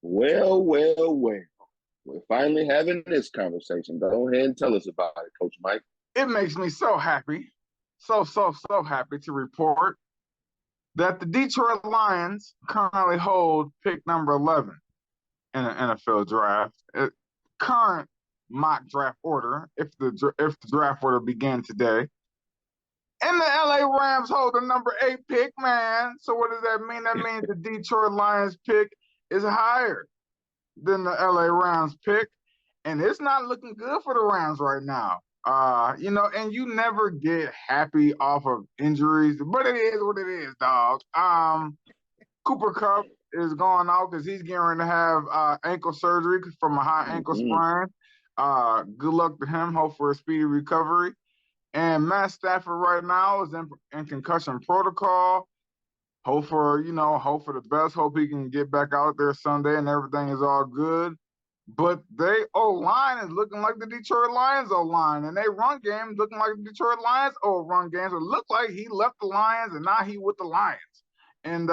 Well. We're finally having this conversation. Go ahead and tell us about it, Coach Mike. It makes me so happy, so happy to report that the Detroit Lions currently hold pick number 11 in an NFL draft. Current mock draft order, if the draft order began today. And the LA Rams hold the number 8 pick, man. So what does that mean? That means the Detroit Lions pick is higher than the LA Rams pick. And it's not looking good for the Rams right now. And you never get happy off of injuries, but it is what it is, dog. Cooper Kupp is going out because he's getting ready to have ankle surgery from a high ankle sprain. Good luck to him. Hope for a speedy recovery. And Matt Stafford right now is in concussion protocol. Hope for the best. Hope he can get back out there Sunday and everything is all good. But they O-line is looking like the Detroit Lions O-line, and they run game is looking like the Detroit Lions run game. So it looked like he left the Lions and now he with the Lions. And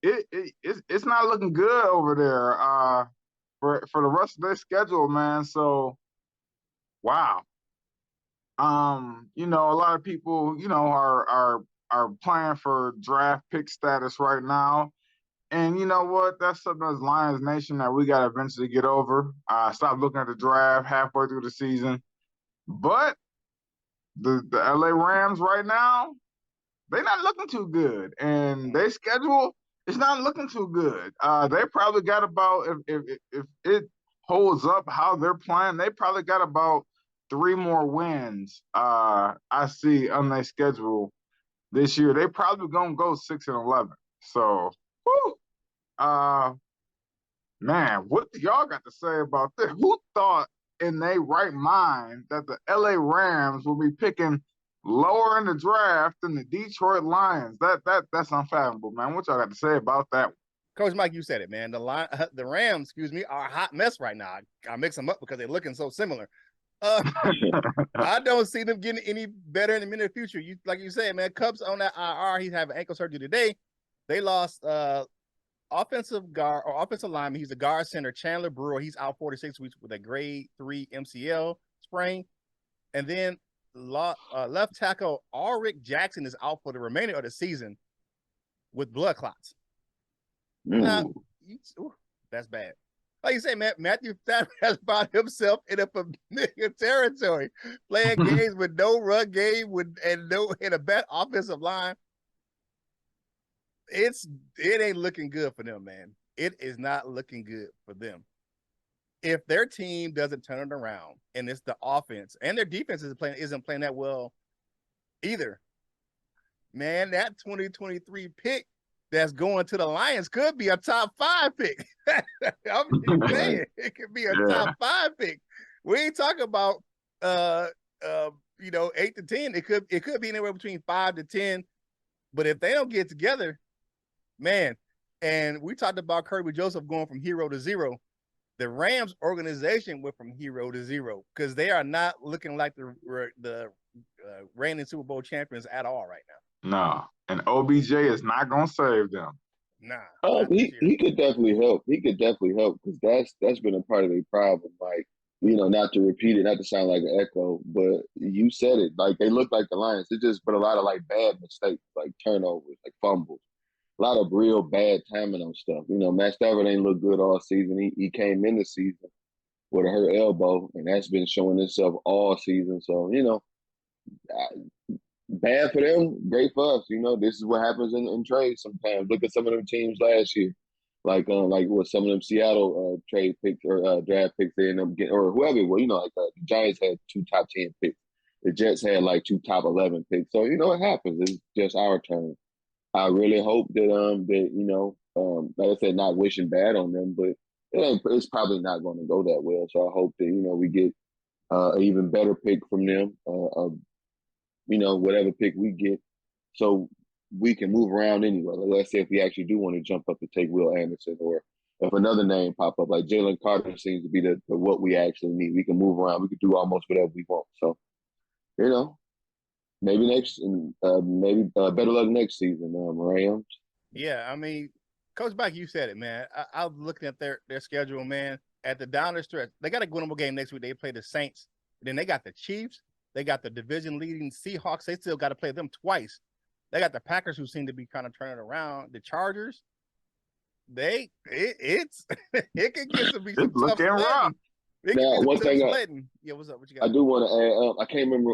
it's not looking good over there for the rest of their schedule, man. So wow. A lot of people, are playing for draft pick status right now. And you know what? That's something as Lions Nation that we got to eventually get over. Stop looking at the draft halfway through the season. But the LA Rams right now, they're not looking too good. And their schedule is not looking too good. They probably got about, if it holds up how they're playing, they probably got about 3 more wins I see on their schedule this year. They probably going to go 6-11. So, whew. Man, what do y'all got to say about this? Who thought in their right mind that the LA Rams will be picking lower in the draft than the Detroit Lions? That's unfathomable, man. What y'all got to say about that? Coach Mike, you said it, man. The Rams, are a hot mess right now. I mix them up because they're looking so similar. I don't see them getting any better in the near future. Like you said, man, Cubs on that IR. He's having ankle surgery today. They lost offensive lineman. He's a guard center, Chandler Brewer. He's out 46 weeks with a grade 3 MCL sprain. And then left tackle Ulrich Jackson is out for the remainder of the season with blood clots. Now, that's bad. Like you say, man, Matthew Stafford has found himself in a familiar territory, playing games with no run game and a bad offensive line. It ain't looking good for them, man. It is not looking good for them. If their team doesn't turn it around, and it's the offense and their defense isn't playing that well either, man, that 2023 pick that's going to the Lions could be a top 5 pick. I'm just saying, it could be a top 5 pick. We ain't talking about 8 to 10. It could be anywhere between 5 to 10. But if they don't get together, man, and we talked about Kirby Joseph going from hero to zero. The Rams organization went from hero to zero because they are not looking like the reigning Super Bowl champions at all right now. No, and OBJ is not going to save them. Nah. He could definitely help. He could definitely help because that's been a part of the problem. Like, not to repeat it, not to sound like an echo, but you said it. Like, they look like the Lions. They just put a lot of like bad mistakes, like turnovers, like fumbles. A lot of real bad timing on stuff. Matt Stafford ain't looked good all season. He came in the season with a hurt elbow, and that's been showing itself all season. So, bad for them, great for us. This is what happens in trades sometimes. Look at some of them teams last year, like what some of them Seattle trade picks or draft picks they end up getting, or whoever it was. The Giants had 2 top 10 picks. The Jets had like 2 top 11 picks. So, it happens. It's just our turn. I really hope that like I said, not wishing bad on them, but it's probably not going to go that well. So I hope that we get an even better pick from them. Whatever pick we get, so we can move around anyway. Like, let's say if we actually do want to jump up to take Will Anderson, or if another name pop up, like Jalen Carter seems to be the what we actually need. We can move around. We can do almost whatever we want. So, maybe better luck next season, Rams. Yeah, I mean, Coach Mike, you said it, man. I was looking at their schedule, man. At the down the stretch, they got a winnable game next week. They play the Saints. Then they got the Chiefs. They got the division leading Seahawks. They still got to play them twice. They got the Packers, who seem to be kind of turning around. The Chargers. It can get to be some tough sledding. Now, one thing yeah, what's up? What you got? I do want to add. I can't remember.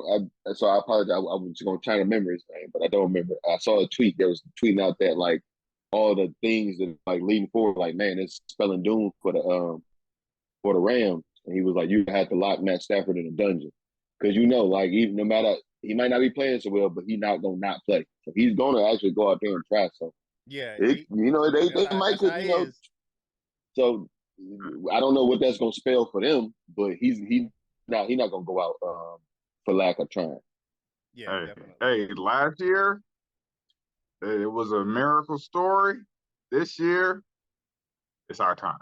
So I apologize. I was just going to try to remember his name, but I don't remember. I saw a tweet. There was tweeting out that like all the things that like leading forward, like man, it's spelling doom for the Rams. And he was like, you had to lock Matt Stafford in a dungeon because like even no matter he might not be playing so well, but he's not gonna not play. So he's gonna actually go out there and try. So yeah, they might could So I don't know what that's gonna spell for them, but he's not gonna go out for lack of trying. Yeah, hey, last year it was a miracle story. This year, it's our time.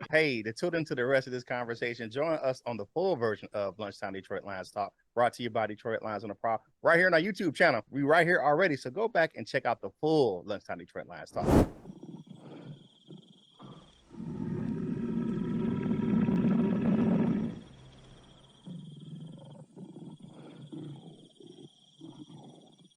Hey, to tune into the rest of this conversation, join us on the full version of Lunchtime Detroit Lions Talk, brought to you by Detroit Lions on the Prowl, right here on our YouTube channel. We right here already, so go back and check out the full Lunchtime Detroit Lions Talk.